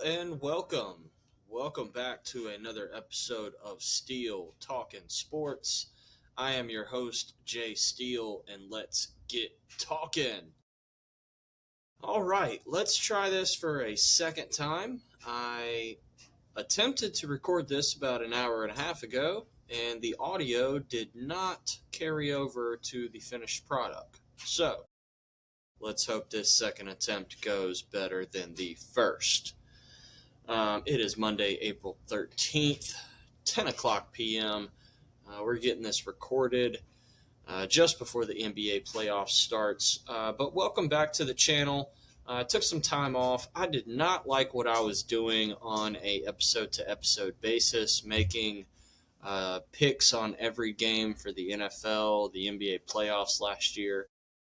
and welcome. Welcome back to another episode of Steele Talkin Sports. I am your host, Jay Steele, and let's get talking. All right, let's try this for a second time. I attempted to record this about an hour and a half ago, and the audio did not carry over to the finished product. So, let's hope this second attempt goes better than the first. It is Monday, April 13th, 10 o'clock p.m. We're getting this recorded just before the NBA playoffs starts. But welcome back to the channel. I took some time off. I did not like what I was doing on a episode-to-episode basis, making picks on every game for the NFL, the NBA playoffs last year.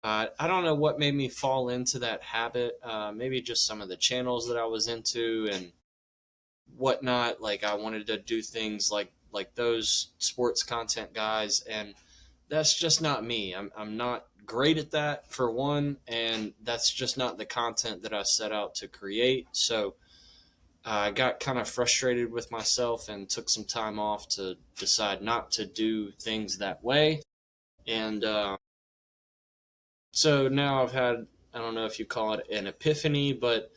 I don't know what made me fall into that habit. Maybe just some of the channels that I was into and whatnot. Like I wanted to do things like those sports content guys, and that's just not me. I'm not great at that, for one, and that's just not the content that I set out to create. So I got kind of frustrated with myself and took some time off to decide not to do things that way. And so now I've had, I don't know if you call it an epiphany, but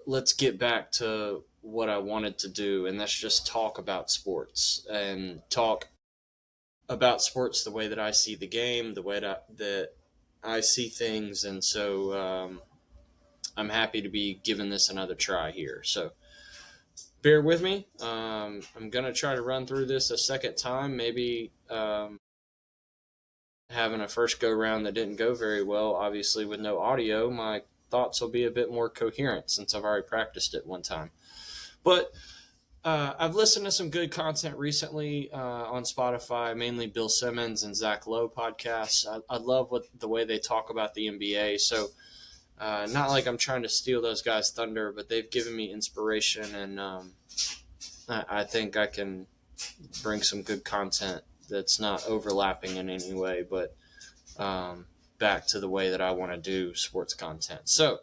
let's get back to what I wanted to do, and that's just talk about sports and talk about sports the way that I see the game, the way that I see things. And so I'm happy to be giving this another try here. So bear with me. I'm going to try to run through this a second time, maybe having a first go round that didn't go very well. Obviously, with no audio, my thoughts will be a bit more coherent since I've already practiced it one time. But I've listened to some good content recently on Spotify, mainly Bill Simmons and Zach Lowe podcasts. I love the way they talk about the NBA. So not like I'm trying to steal those guys' thunder, but they've given me inspiration, and I think I can bring some good content that's not overlapping in any way, but back to the way that I want to do sports content. So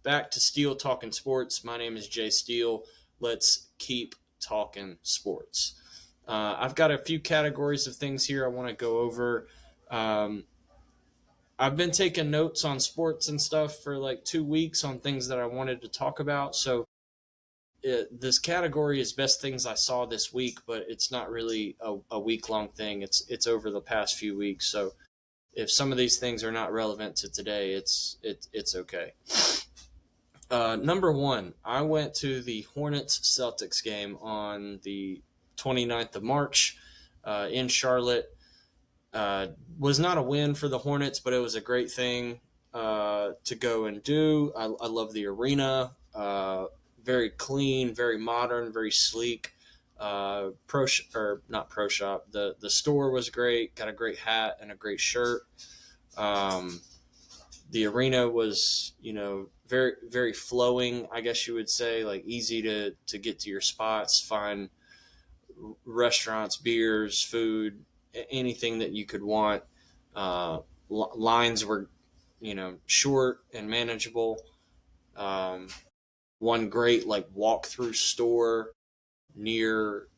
back to Steele Talking Sports. My name is Jay Steele. Let's keep talking sports. I've got a few categories of things here I want to go over. I've been taking notes on sports and stuff for like 2 weeks on things that I wanted to talk about. So this category is best things I saw this week, but it's not really a week-long thing. It's over the past few weeks. So if some of these things are not relevant to today, it's okay. Number one, I went to the Hornets-Celtics game on the 29th of March in Charlotte. Was not a win for the Hornets, but it was a great thing to go and do. I love the arena. Very clean, very modern, very sleek. Not pro shop. The store was great. Got a great hat and a great shirt. The arena was, very, very flowing, I guess you would say, like easy to get to your spots, find restaurants, beers, food, anything that you could want. Lines were, short and manageable. One great walk-through store near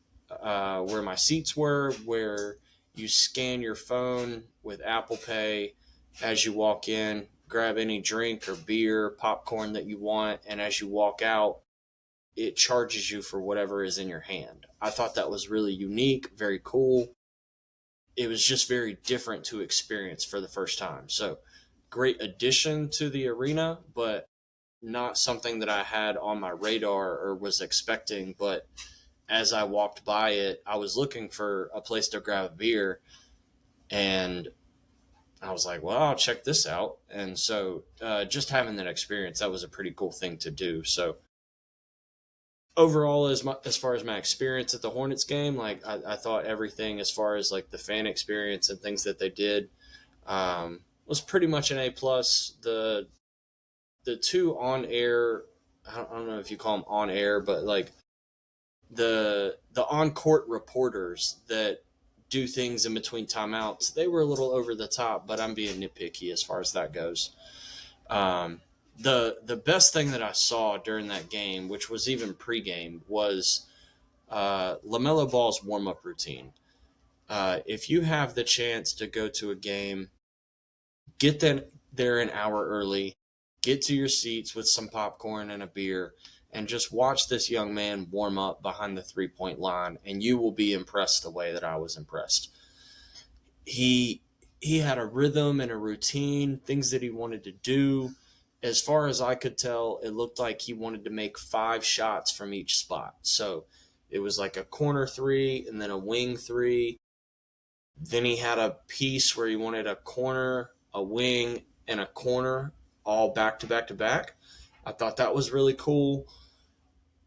where my seats were, where you scan your phone with Apple Pay as you walk in, grab any drink or beer, popcorn that you want, and as you walk out, it charges you for whatever is in your hand. I thought that was really unique, very cool. It was just very different to experience for the first time. So great addition to the arena, but not something that I had on my radar or was expecting. But as I walked by it, I was looking for a place to grab a beer, and I was like, well, I'll check this out. And so just having that experience, that was a pretty cool thing to do. So overall, as far as my experience at the Hornets game, I thought everything as far as the fan experience and things that they did was pretty much an A+. The two on air, I don't know if you call them on air, but the on court reporters that do things in between timeouts, they were a little over the top, but I'm being nitpicky as far as that goes. The best thing that I saw during that game, which was even pregame, was LaMelo Ball's warm up routine. If you have the chance to go to a game, get there an hour early, get to your seats with some popcorn and a beer, and just watch this young man warm up behind the 3 point line, and you will be impressed the way that I was impressed. He he had a rhythm and a routine, things that he wanted to do. As far as I could tell, it looked like he wanted to make 5 shots from each spot. So it was like a corner three and then a wing three. Then he had a piece where he wanted a corner, a wing, and a corner all back to back to back. I thought that was really cool.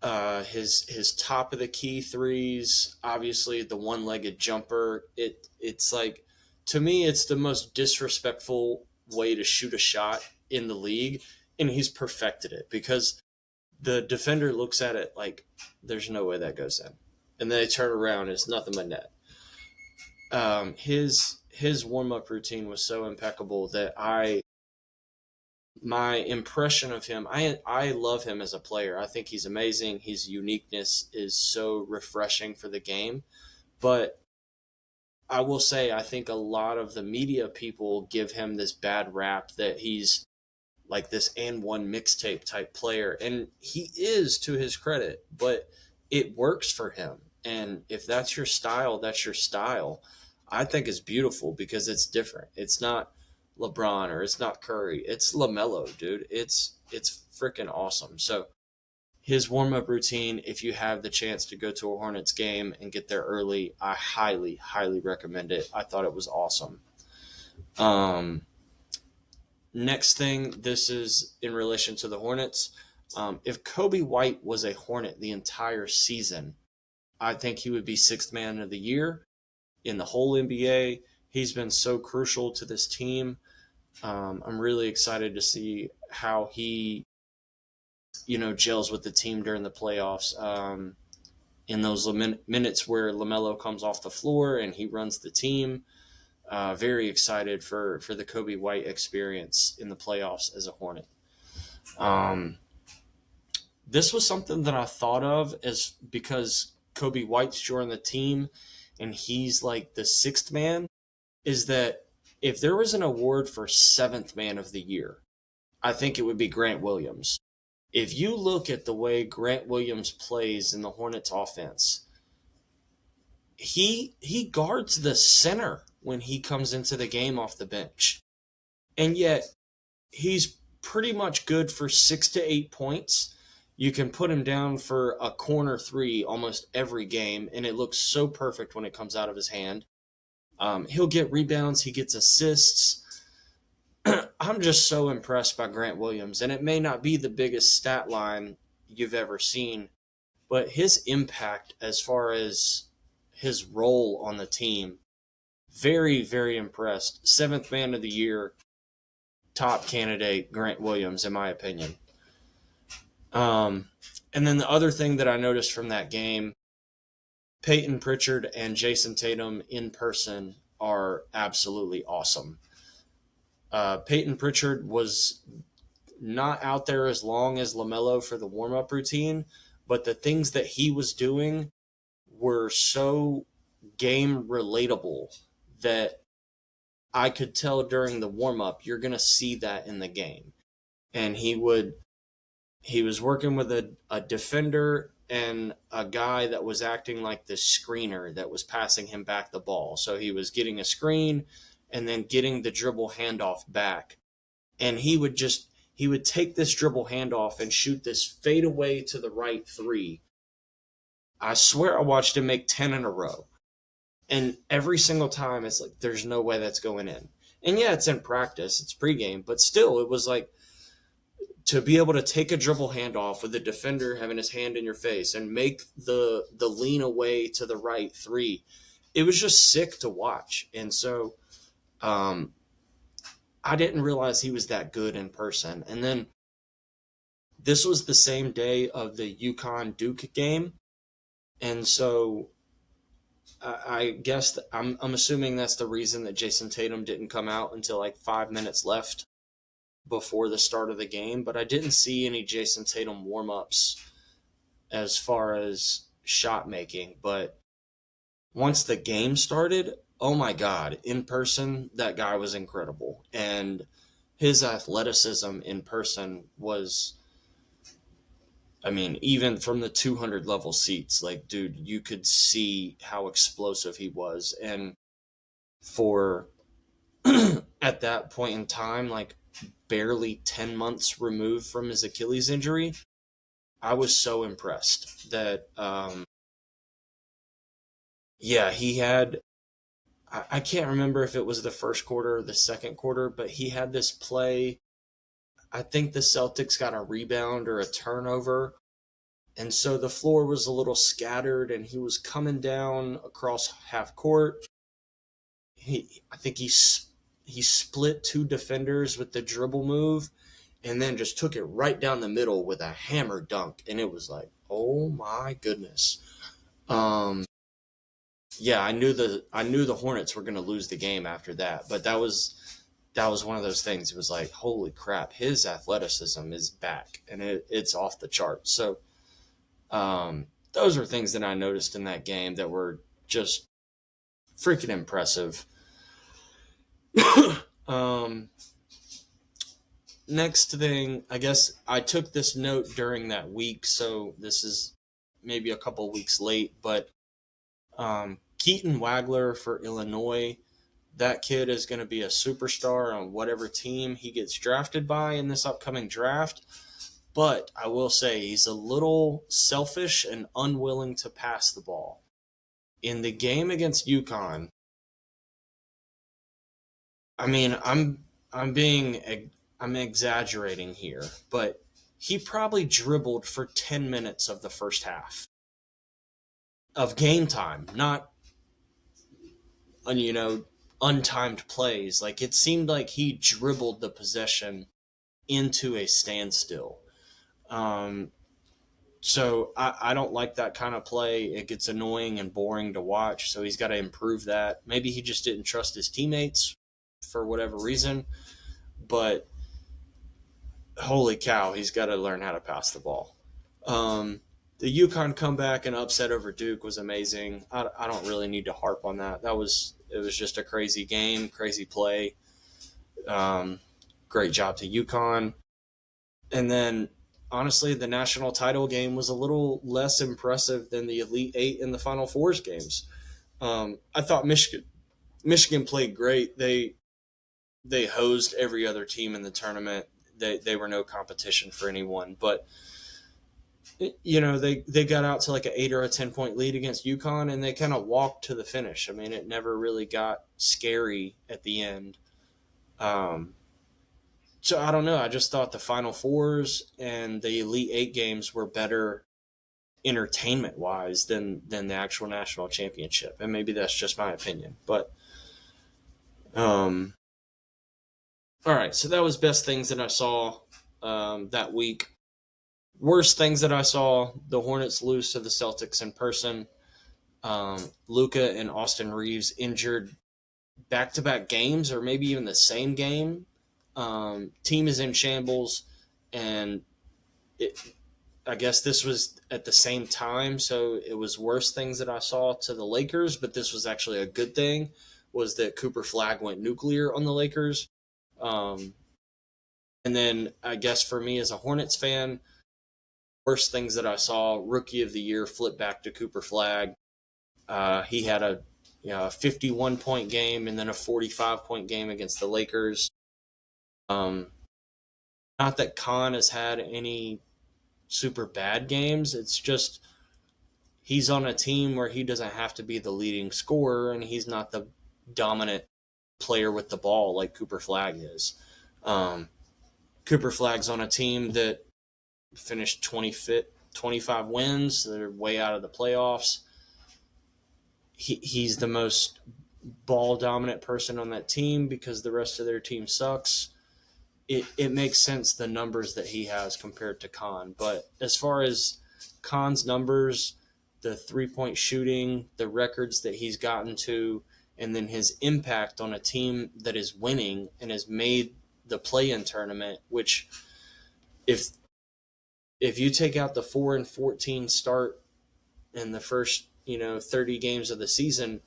His top of the key threes, obviously the one-legged jumper. It's like, to me, it's the most disrespectful way to shoot a shot in the league, and he's perfected it because the defender looks at it like there's no way that goes in, and then they turn around, it's nothing but net. His warm up routine was so impeccable that my impression of him, I love him as a player. I think he's amazing. His uniqueness is so refreshing for the game. But I will say, I think a lot of the media people give him this bad rap that he's like this and one mixtape type player. And he is, to his credit, but it works for him. And if that's your style, that's your style. I think it's beautiful because it's different. It's not LeBron or it's not Curry. It's LaMelo, dude. It's freaking awesome. So his warm up routine, if you have the chance to go to a Hornets game and get there early, I highly, highly recommend it. I thought it was awesome. Um, Next thing, this is in relation to the Hornets. If Kobe White was a Hornet the entire season, I think he would be sixth man of the year in the whole NBA. He's been so crucial to this team. I'm really excited to see how he, gels with the team during the playoffs. In those minutes where LaMelo comes off the floor and he runs the team. Very excited for the Kobe White experience in the playoffs as a Hornet. This was something that I thought of as because Kobe White's joined the team and he's like the sixth man, is that if there was an award for seventh man of the year, I think it would be Grant Williams. If you look at the way Grant Williams plays in the Hornets offense, he guards the center when he comes into the game off the bench. And yet he's pretty much good for 6 to 8 points. You can put him down for a corner three almost every game, and it looks so perfect when it comes out of his hand. He'll get rebounds, he gets assists. I'm just so impressed by Grant Williams, and it may not be the biggest stat line you've ever seen, but his impact as far as his role on the team, very, very impressed. Seventh man of the year, top candidate, Grant Williams, in my opinion. And then the other thing that I noticed from that game, Peyton Pritchard and Jason Tatum in person are absolutely awesome. Peyton Pritchard was not out there as long as LaMelo for the warm-up routine, but the things that he was doing were so game relatable that I could tell during the warm-up, you're going to see that in the game. And he was working with a defender and a guy that was acting like the screener that was passing him back the ball. So he was getting a screen and then getting the dribble handoff back. And he would take this dribble handoff and shoot this fadeaway to the right three. I swear I watched him make 10 in a row. And every single time it's like, there's no way that's going in. And yeah, it's in practice, it's pregame, but still it was like, to be able to take a dribble handoff with the defender having his hand in your face and make the lean away to the right three, it was just sick to watch. And so I didn't realize he was that good in person. And then this was the same day of the UConn Duke game. And so I guess I'm assuming that's the reason that Jason Tatum didn't come out until like 5 minutes left. before the start of the game, but I didn't see any Jason Tatum warm-ups as far as shot making. But once the game started, oh my God, in person, that guy was incredible. And his athleticism in person was, I mean, even from the 200 level seats, like, dude, you could see how explosive he was. And for at that point in time, like barely 10 months removed from his Achilles injury, I was so impressed that, yeah, he had, I can't remember if it was the first quarter or the second quarter, but he had this play. I think the Celtics got a rebound or a turnover. And so the floor was a little scattered and he was coming down across half court. I think he split two defenders with the dribble move and then just took it right down the middle with a hammer dunk. And it was like, oh my goodness. Yeah, I knew the Hornets were going to lose the game after that, but that was one of those things. It was like, holy crap, his athleticism is back and it's off the charts. So those were things that I noticed in that game that were just freaking impressive. Next thing, I guess I took this note during that week, so this is maybe a couple weeks late, but Keaton Wagler for Illinois, that kid is going to be a superstar on whatever team he gets drafted by in this upcoming draft. But I will say he's a little selfish and unwilling to pass the ball. In the game against UConn, I mean, I'm exaggerating here, but he probably dribbled for 10 minutes of the first half of game time, not untimed plays. Like, it seemed like he dribbled the possession into a standstill. So I don't like that kind of play. It gets annoying and boring to watch. So he's got to improve that. Maybe he just didn't trust his teammates for whatever reason. But holy cow, he's got to learn how to pass the ball. The UConn comeback and upset over Duke was amazing. I don't really need to harp on that. It was just a crazy game, crazy play. Great job to UConn. And then, honestly, the national title game was a little less impressive than the Elite Eight and the Final Fours games. I thought Michigan played great. They hosed every other team in the tournament. They were no competition for anyone, but they got out to like an 8 or a 10 point lead against UConn, and they kind of walked to the finish. I mean, it never really got scary at the end. So I don't know. I just thought the Final Fours and the Elite Eight games were better entertainment wise than the actual national championship, and maybe that's just my opinion. But all right. So that was best things that I saw that week. Worst things that I saw: the Hornets lose to the Celtics in person. Luka and Austin Reeves injured back-to-back games, or maybe even the same game. Team is in shambles, and I guess this was at the same time, so it was worse things that I saw to the Lakers, but this was actually a good thing, was that Cooper Flagg went nuclear on the Lakers. And then I guess for me as a Hornets fan, worst things that I saw: Rookie of the Year flip back to Cooper Flagg. He had a 51-point game and then a 45-point game against the Lakers. Not that Khan has had any super bad games. It's just he's on a team where he doesn't have to be the leading scorer, and he's not the dominant player with the ball like Cooper Flagg is. Cooper Flagg's on a team that finished 25 wins. They're way out of the playoffs. He's the most ball-dominant person on that team because the rest of their team sucks. It makes sense, the numbers that he has compared to Khan. But as far as Khan's numbers, the three-point shooting, the records that he's gotten to, and then his impact on a team that is winning and has made the play-in tournament, which if if you take out the 4-14 start in the first 30 games of the season,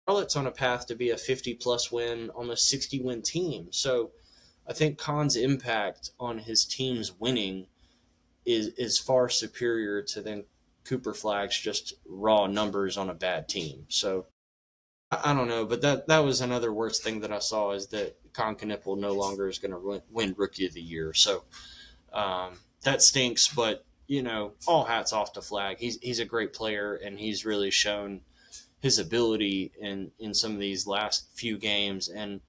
Charlotte's on a path to be a 50 plus win, almost 60 win team. So I think Khan's impact on his team's winning is far superior to then Cooper Flagg's just raw numbers on a bad team. So I don't know, but that was another worst thing that I saw is that Khan Knippel no longer is going to win Rookie of the Year. So that stinks, but all hats off to Flagg. He's a great player, and he's really shown his ability in some of these last few games and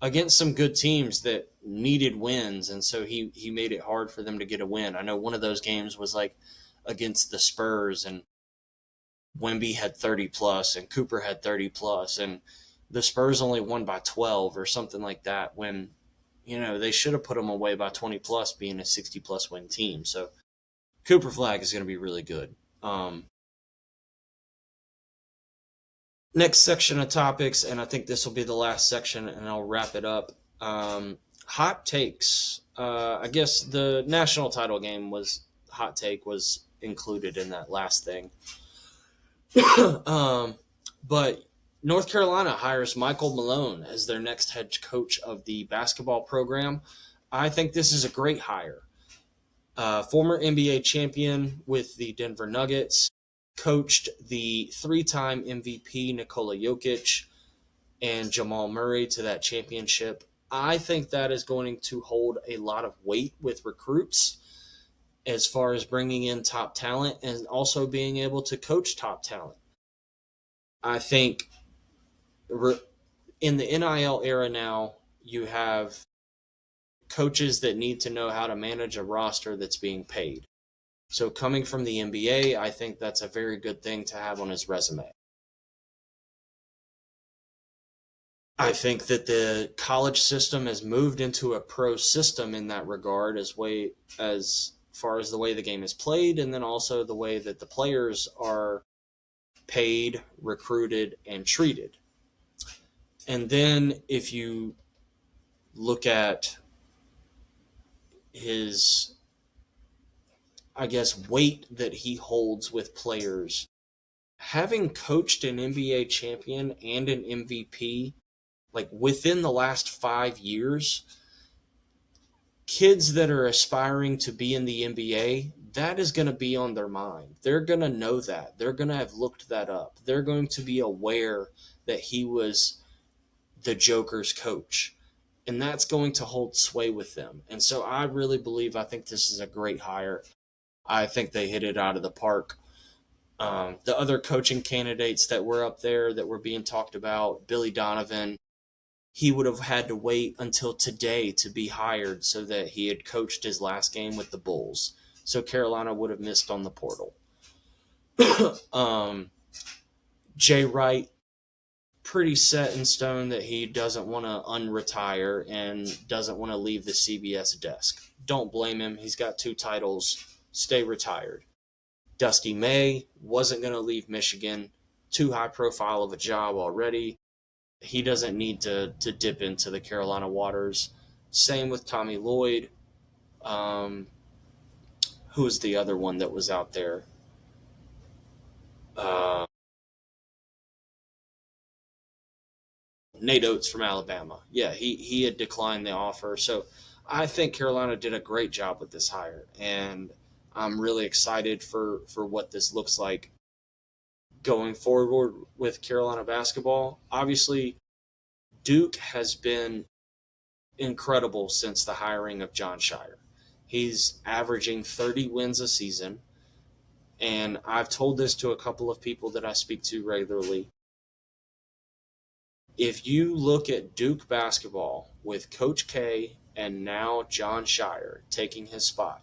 against some good teams that needed wins, and so he made it hard for them to get a win. I know one of those games was like against the Spurs, and Wemby had 30 plus and Cooper had 30 plus, and the Spurs only won by 12 or something like that when they should have put them away by 20 plus, being a 60 plus win team. So Cooper Flagg is going to be really good. Next section of topics, and I think this will be the last section, and I'll wrap it up. Hot takes. I guess the national title game was hot take was included in that last thing. But North Carolina hires Michael Malone as their next head coach of the basketball program. I think this is a great hire. Former NBA champion with the Denver Nuggets, coached the 3-time MVP Nikola Jokic and Jamal Murray to that championship. I think that is going to hold a lot of weight with recruits as far as bringing in top talent and also being able to coach top talent. I think in the NIL era now, you have coaches that need to know how to manage a roster that's being paid. So coming from the NBA, I think that's a very good thing to have on his resume. I think that the college system has moved into a pro system in that regard as far as the way the game is played, and then also the way that the players are paid, recruited, and treated. And then if you look at his, I guess, weight that he holds with players, having coached an NBA champion and an MVP, like within the last 5 years, kids that are aspiring to be in the NBA, that is going to be on their mind. They're going to know that. They're going to have looked that up. They're going to be aware that he was the Joker's coach. And that's going to hold sway with them. And so I think this is a great hire. I think they hit it out of the park. The other coaching candidates that were up there that were being talked about, Billy Donovan, he would have had to wait until today to be hired so that he had coached his last game with the Bulls. So Carolina would have missed on the portal. Jay Wright, pretty set in stone that he doesn't want to unretire and doesn't want to leave the CBS desk. Don't blame him. He's got 2 titles. Stay retired. Dusty May wasn't going to leave Michigan. Too high profile of a job already. He doesn't need to dip into the Carolina waters. Same with Tommy Lloyd. Who was the other one that was out there? Nate Oates from Alabama. Yeah, he had declined the offer. So I think Carolina did a great job with this hire. And I'm really excited for what this looks like going forward with Carolina basketball. Obviously, Duke has been incredible since the hiring of John Shire. He's averaging 30 wins a season. And I've told this to a couple of people that I speak to regularly. If you look at Duke basketball with Coach K and now John Shire taking his spot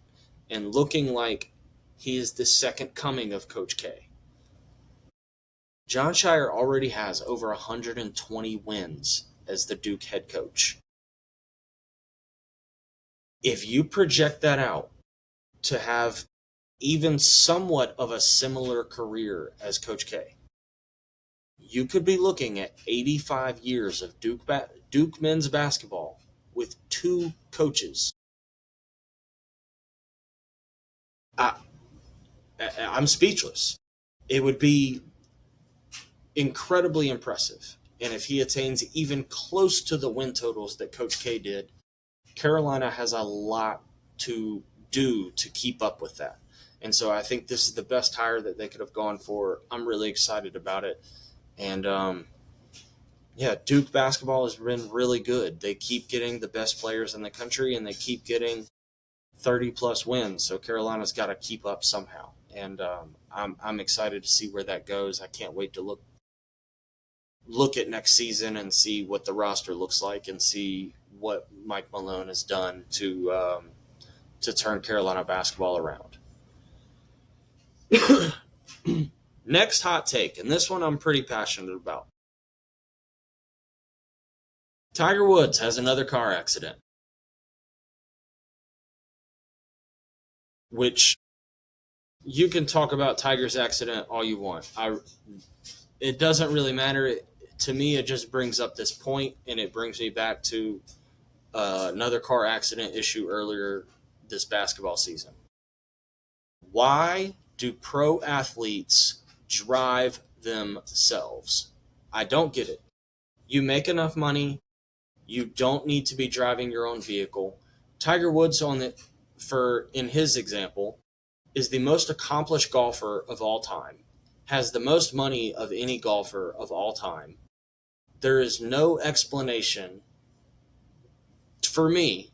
and looking like he is the second coming of Coach K, John Shire already has over 120 wins as the Duke head coach. If you project that out to have even somewhat of a similar career as Coach K, you could be looking at 85 years of Duke men's basketball with 2 coaches. I, I'm speechless. It would be incredibly impressive. And if he attains even close to the win totals that Coach K did, Carolina has a lot to do to keep up with that. And so I think this is the best hire that they could have gone for. I'm really excited about it. And yeah, Duke basketball has been really good. They keep getting the best players in the country, and they keep getting 30-plus wins. So Carolina's got to keep up somehow. And I'm excited to see where that goes. I can't wait to look at next season and see what the roster looks like and see what Mike Malone has done to turn Carolina basketball around. Next hot take, and this one I'm pretty passionate about. Tiger Woods has another car accident, which you can talk about Tiger's accident all you want. It doesn't really matter. To me, it just brings up this point, and it brings me back to another car accident issue earlier this basketball season. Why do pro athletes drive themselves? I don't get it. You make enough money. You don't need to be driving your own vehicle. Tiger Woods, in his example, is the most accomplished golfer of all time, has the most money of any golfer of all time. There is no explanation for me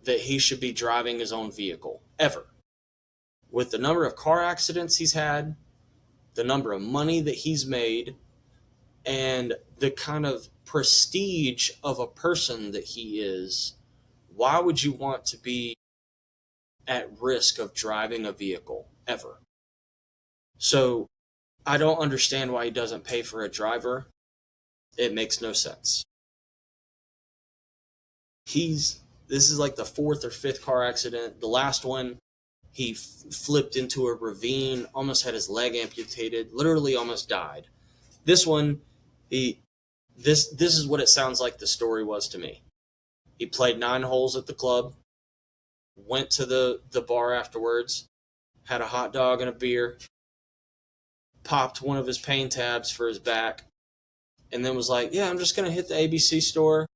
that he should be driving his own vehicle, ever. With the number of car accidents he's had, the number of money that he's made, and the kind of prestige of a person that he is, why would you want to be at risk of driving a vehicle, ever? So I don't understand why he doesn't pay for a driver. It makes no sense. This is like the 4th or 5th car accident. The last one, he flipped into a ravine, almost had his leg amputated, literally almost died. This one, this is what it sounds like the story was to me. He played 9 holes at the club, went to the bar afterwards, had a hot dog and a beer, popped one of his pain tabs for his back, and then was like, yeah, I'm just going to hit the ABC store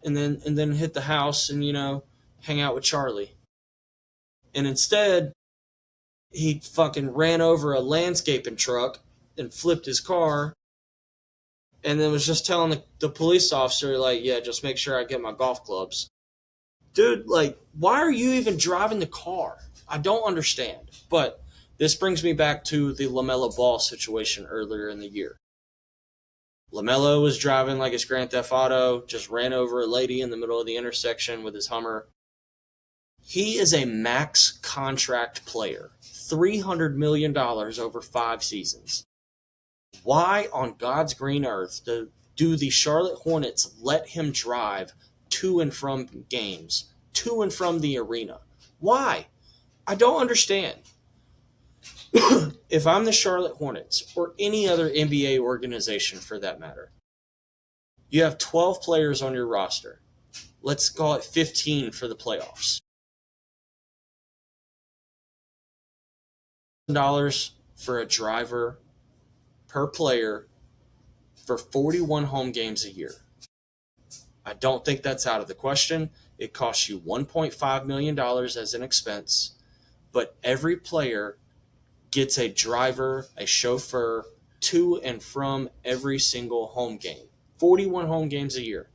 and then hit the house and, hang out with Charlie. And instead, he fucking ran over a landscaping truck and flipped his car, and then was just telling the police officer, like, yeah, just make sure I get my golf clubs. Dude, like, why are you even driving the car? I don't understand. But this brings me back to the LaMelo Ball situation earlier in the year. LaMelo was driving like his Grand Theft Auto, just ran over a lady in the middle of the intersection with his Hummer. He is a max contract player, $300 million over 5 seasons. Why on God's green earth do the Charlotte Hornets let him drive to and from games, to and from the arena? Why? I don't understand. If I'm the Charlotte Hornets, or any other NBA organization for that matter, you have 12 players on your roster. Let's call it 15 for the playoffs. $1,000 for a driver per player for 41 home games a year. I don't think that's out of the question. It costs you $1.5 million as an expense, but every player gets a driver, a chauffeur, to and from every single home game. 41 home games a year.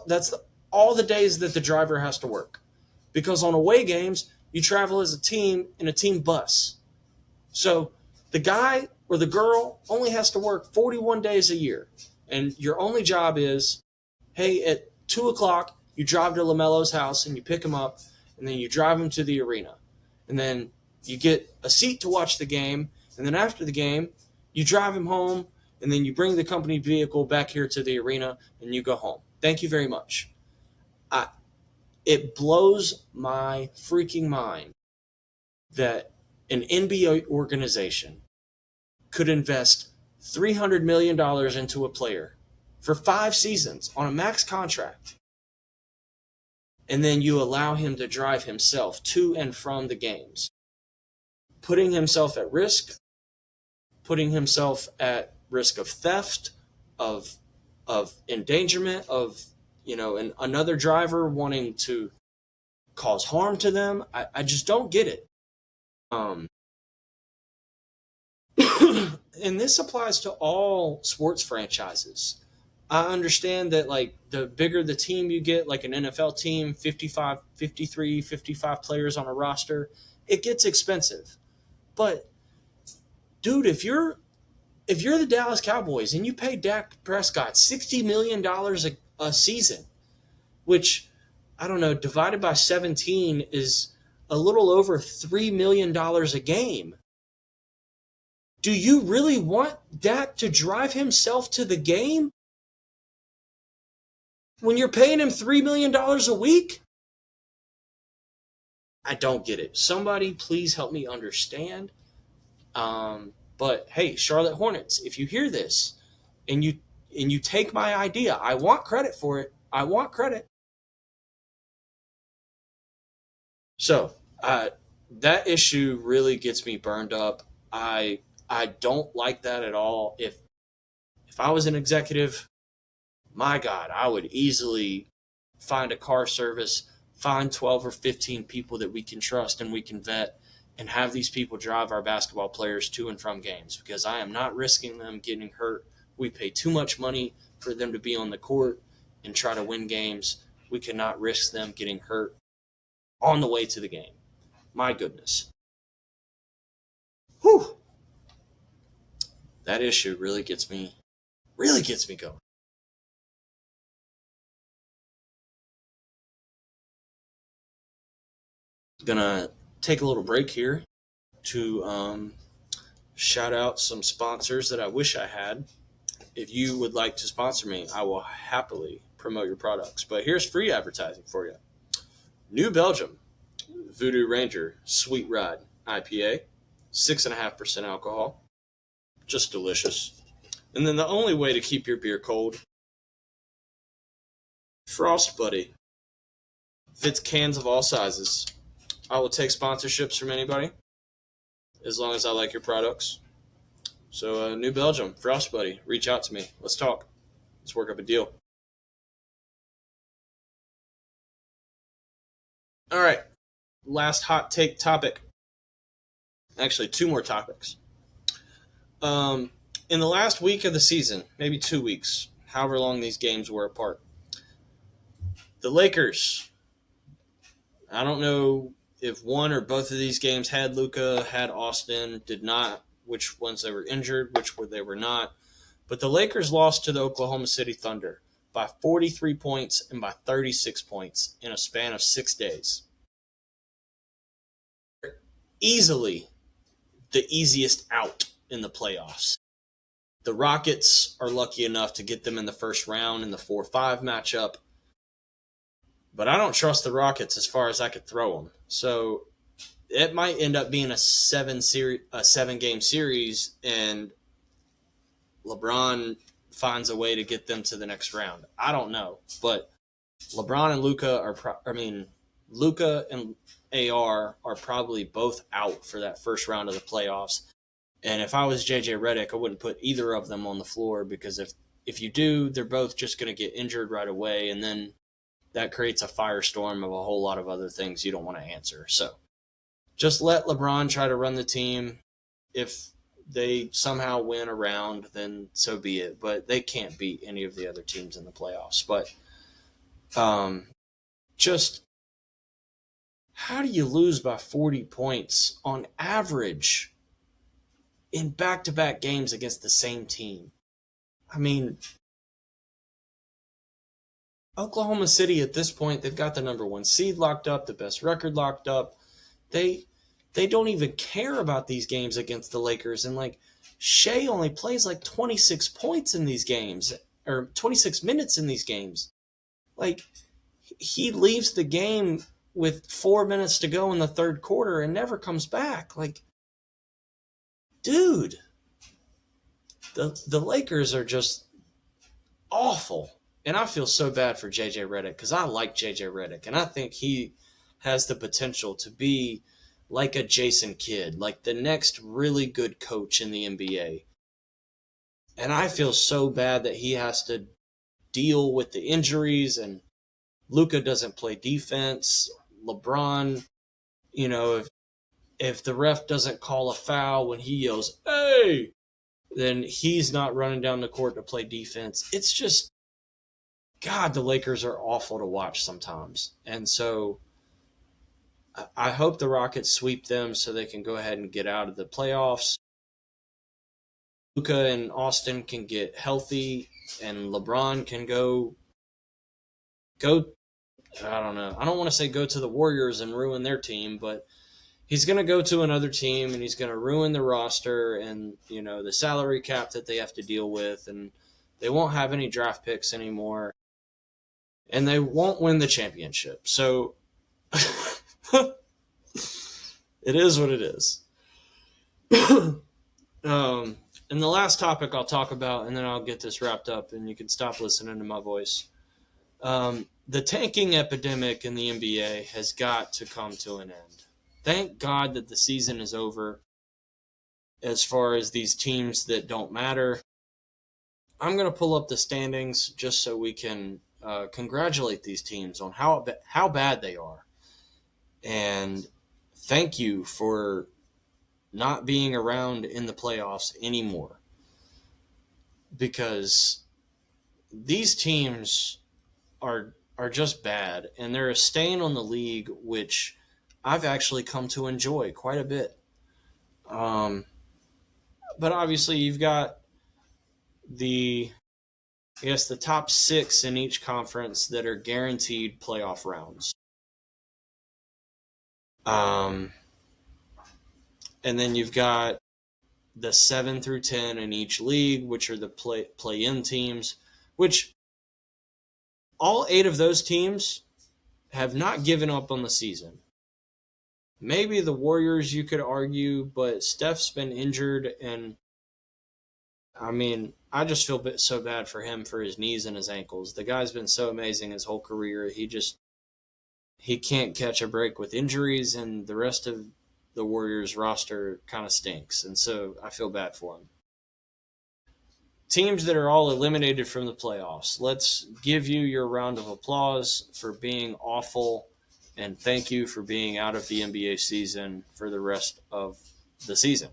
That's all the days that the driver has to work. Because on away games, you travel as a team in a team bus. So the guy or the girl only has to work 41 days a year. And your only job is, hey, at 2 o'clock, you drive to LaMelo's house and you pick him up, and then you drive him to the arena. And then you get a seat to watch the game, and then after the game, you drive him home, and then you bring the company vehicle back here to the arena, and you go home. Thank you very much. It blows my freaking mind that an NBA organization could invest $300 million into a player for 5 seasons on a max contract and then you allow him to drive himself to and from the games, putting himself at risk, putting himself at risk of theft, of endangerment, of and another driver wanting to cause harm to them. I just don't get it. And this applies to all sports franchises. I understand that, like, the bigger the team you get, like an NFL team, 55, 53, 55 players on a roster, it gets expensive. But dude, if you're the Dallas Cowboys and you pay Dak Prescott $60 million a season, which, I don't know, divided by 17 is a little over $3 million a game. Do you really want Dak to drive himself to the game when you're paying him $3 million a week? I don't get it. Somebody please help me understand. But hey, Charlotte Hornets, if you hear this and you take my idea, I want credit for it. I want credit. So that issue really gets me burned up. I don't like that at all. If I was an executive, my God, I would easily find a car service, find 12 or 15 people that we can trust and we can vet, and have these people drive our basketball players to and from games, because I am not risking them getting hurt. We pay too much money for them to be on the court and try to win games. We cannot risk them getting hurt on the way to the game. My goodness. Whew. That issue really gets me going. Gonna take a little break here to shout out some sponsors that I wish I had. If you would like to sponsor me, I will happily promote your products. But here's free advertising for you. New Belgium Voodoo Ranger Sweet Ride IPA, 6.5% alcohol. Just delicious. And then the only way to keep your beer cold, Frost Buddy. Fits cans of all sizes. I will take sponsorships from anybody as long as I like your products. So, New Belgium, Frost Buddy, reach out to me. Let's talk. Let's work up a deal. All right. Last hot take topic. Actually, two more topics. In the last week of the season, maybe 2 weeks, however long these games were apart, the Lakers, I don't know if one or both of these games had Luka, had Austin, did not, which ones they were injured, they were not. But the Lakers lost to the Oklahoma City Thunder by 43 points and by 36 points in a span of 6 days. Easily the easiest out in the playoffs. The Rockets are lucky enough to get them in the first round in the 4-5 matchup. But I don't trust the Rockets as far as I could throw them. So it might end up being a 7-game series, and LeBron finds a way to get them to the next round. I don't know, but LeBron and Luka Luka and AR are probably both out for that first round of the playoffs. And if I was JJ Redick, I wouldn't put either of them on the floor, because if you do, they're both just going to get injured right away, and then that creates a firestorm of a whole lot of other things you don't want to answer. So just let LeBron try to run the team. If they somehow win a round, then so be it. But they can't beat any of the other teams in the playoffs. But just how do you lose by 40 points on average in back-to-back games against the same team? I mean, Oklahoma City at this point, they've got the number 1 seed locked up, the best record locked up. They don't even care about these games against the Lakers. And, like, Shea only plays like 26 points in these games, or 26 minutes in these games. Like, he leaves the game with 4 minutes to go in the third quarter and never comes back. Like, dude, the Lakers are just awful. And I feel so bad for JJ Redick because I like JJ Redick, and I think he has the potential to be like a Jason Kidd, like the next really good coach in the NBA. And I feel so bad that he has to deal with the injuries, and Luka doesn't play defense. LeBron, if the ref doesn't call a foul when he yells, "Hey!" then he's not running down the court to play defense. It's just, God, the Lakers are awful to watch sometimes. And so I hope the Rockets sweep them so they can go ahead and get out of the playoffs. Luka and Austin can get healthy, and LeBron can go. I don't know. I don't want to say go to the Warriors and ruin their team, but he's going to go to another team and he's going to ruin the roster and the salary cap that they have to deal with, and they won't have any draft picks anymore, and they won't win the championship. So it is what it is. And the last topic I'll talk about, and then I'll get this wrapped up and you can stop listening to my voice. The tanking epidemic in the NBA has got to come to an end. Thank God that the season is over as far as these teams that don't matter. I'm going to pull up the standings just so we can congratulate these teams on how bad they are. And thank you for not being around in the playoffs anymore. Because these teams are just bad, and they're a stain on the league, which I've actually come to enjoy quite a bit. But obviously you've got the top 6 in each conference that are guaranteed playoff rounds. And then you've got the 7 through 10 in each league, which are the play-in teams, which all 8 of those teams have not given up on the season. Maybe the Warriors, you could argue, but Steph's been injured, and I just feel so bad for him for his knees and his ankles. The guy's been so amazing his whole career. He can't catch a break with injuries, and the rest of the Warriors roster kind of stinks, and so I feel bad for him. Teams that are all eliminated from the playoffs, let's give you your round of applause for being awful, and thank you for being out of the NBA season for the rest of the season.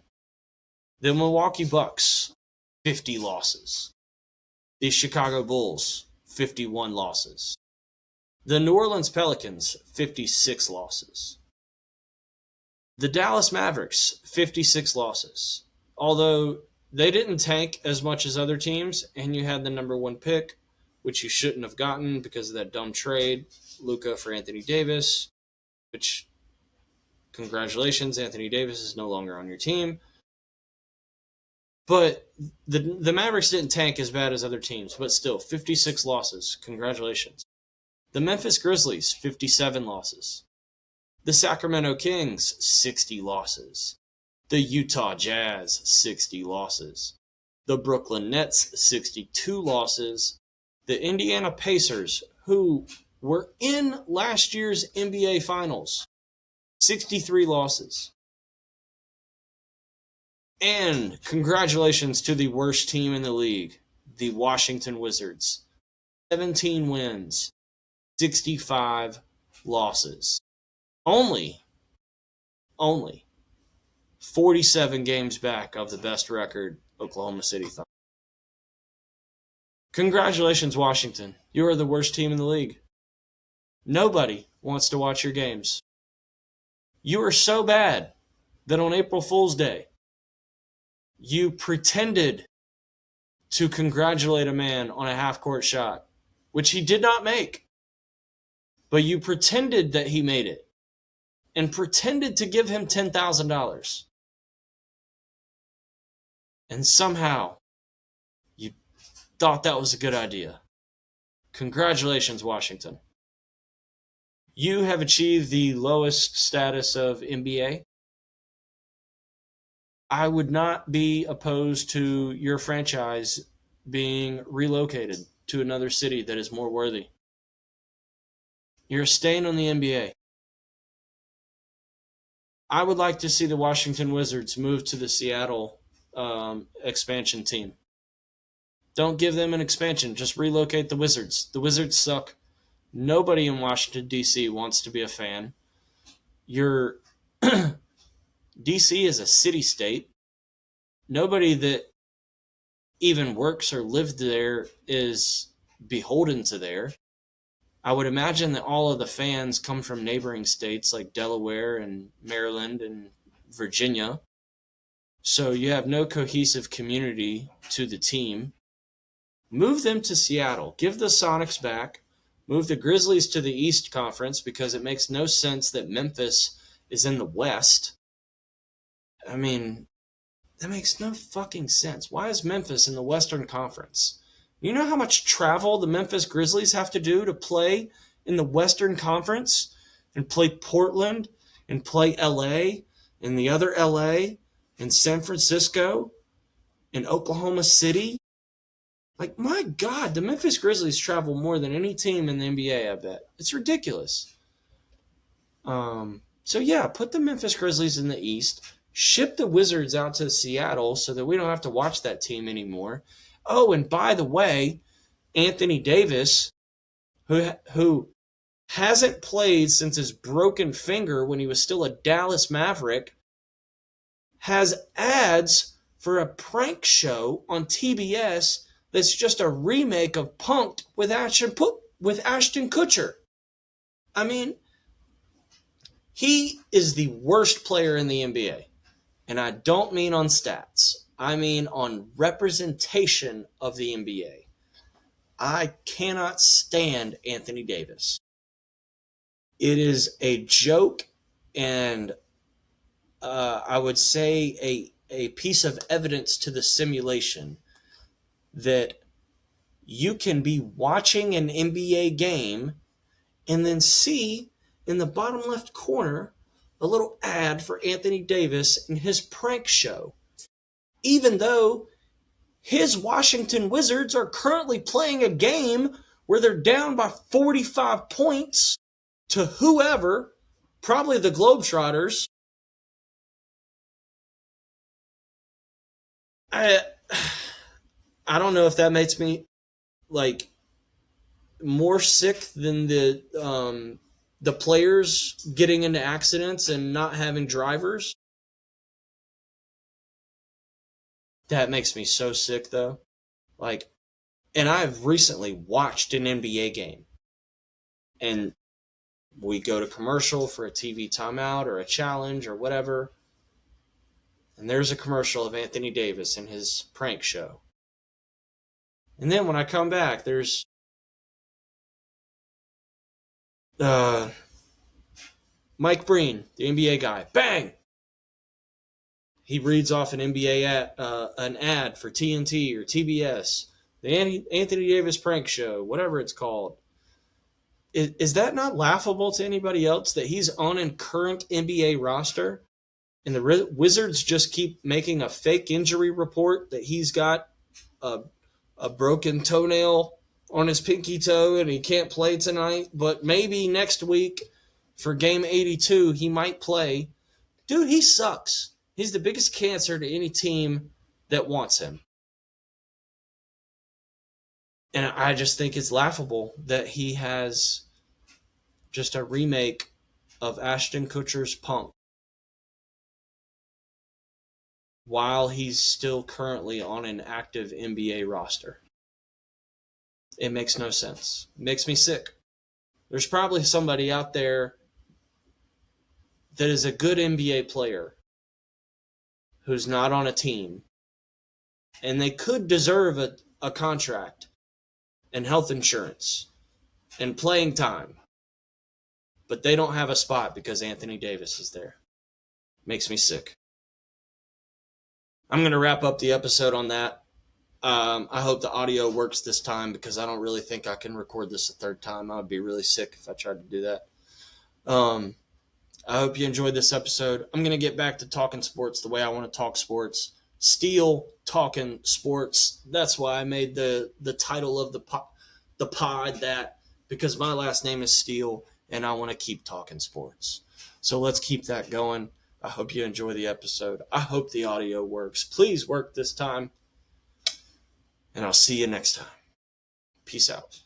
The Milwaukee Bucks, 50 losses. The Chicago Bulls, 51 losses. The New Orleans Pelicans, 56 losses. The Dallas Mavericks, 56 losses. Although they didn't tank as much as other teams, and you had the number 1 pick, which you shouldn't have gotten because of that dumb trade, Luka for Anthony Davis, which, congratulations, Anthony Davis is no longer on your team. But the Mavericks didn't tank as bad as other teams, but still, 56 losses. Congratulations. The Memphis Grizzlies, 57 losses. The Sacramento Kings, 60 losses. The Utah Jazz, 60 losses. The Brooklyn Nets, 62 losses. The Indiana Pacers, who were in last year's NBA Finals, 63 losses. And congratulations to the worst team in the league, the Washington Wizards. 17 wins, 65 losses. Only 47 games back of the best record Oklahoma City Thunder. Congratulations, Washington. You are the worst team in the league. Nobody wants to watch your games. You are so bad that on April Fool's Day, you pretended to congratulate a man on a half-court shot, which he did not make. But you pretended that he made it and pretended to give him $10,000. And somehow you thought that was a good idea. Congratulations, Washington. You have achieved the lowest status of NBA. I would not be opposed to your franchise being relocated to another city that is more worthy. You're a stain on the NBA. I would like to see the Washington Wizards move to the Seattle expansion team. Don't give them an expansion. Just relocate the Wizards. The Wizards suck. Nobody in Washington, D.C. wants to be a fan. Your D.C. is a city-state. Nobody that even works or lived there is beholden to there. I would imagine that all of the fans come from neighboring states like Delaware and Maryland and Virginia. So you have no cohesive community to the team. Move them to Seattle. Give the Sonics back. Move the Grizzlies to the East Conference because it makes no sense that Memphis is in the West. I mean, that makes no fucking sense. Why is Memphis in the Western Conference? You know how much travel the Memphis Grizzlies have to do to play in the Western Conference and play Portland and play LA and the other LA and San Francisco and Oklahoma City? Like, my God, the Memphis Grizzlies travel more than any team in the NBA, I bet. It's ridiculous. So, yeah, put the Memphis Grizzlies in the East. Ship the Wizards out to Seattle so that we don't have to watch that team anymore. Oh, and by the way, Anthony Davis, who hasn't played since his broken finger when he was still a Dallas Maverick, has ads for a prank show on TBS that's just a remake of Punk'd with Ashton Kutcher. I mean, he is the worst player in the NBA. And I don't mean on stats. I mean on representation of the NBA. I cannot stand Anthony Davis. It is a joke and I would say a piece of evidence to the simulation that you can be watching an NBA game and then see in the bottom left corner a little ad for Anthony Davis and his prank show. Even though his Washington Wizards are currently playing a game where they're down by 45 points to whoever, probably the Globetrotters. I don't know if that makes me like more sick than the players getting into accidents and not having drivers. That makes me so sick though. Like, and I've recently watched an NBA game and we go to commercial for a TV timeout or a challenge or whatever. And there's a commercial of Anthony Davis and his prank show. And then when I come back, there's Mike Breen, the NBA guy. Bang! He reads off an an ad for TNT or TBS, the Anthony Davis prank show, whatever it's called. Is that not laughable to anybody else that he's on a current NBA roster and the Wizards just keep making a fake injury report that he's got a broken toenail on his pinky toe and he can't play tonight, but maybe next week for game 82 he might play. Dude, he sucks. He's the biggest cancer to any team that wants him. And I just think it's laughable that he has just a remake of Ashton Kutcher's Punk while he's still currently on an active NBA roster. It makes no sense. It makes me sick. There's probably somebody out there that is a good NBA player who's not on a team, and they could deserve a contract and health insurance and playing time, but they don't have a spot because Anthony Davis is there. Makes me sick. I'm going to wrap up the episode on that. I hope the audio works this time because I don't really think I can record this a third time. I would be really sick if I tried to do that. I hope you enjoyed this episode. I'm going to get back to talking sports the way I want to talk sports. Steele Talkin Sports. That's why I made the title of the pod that, because my last name is Steele and I want to keep talking sports. So let's keep that going. I hope you enjoy the episode. I hope the audio works. Please work this time. And I'll see you next time. Peace out.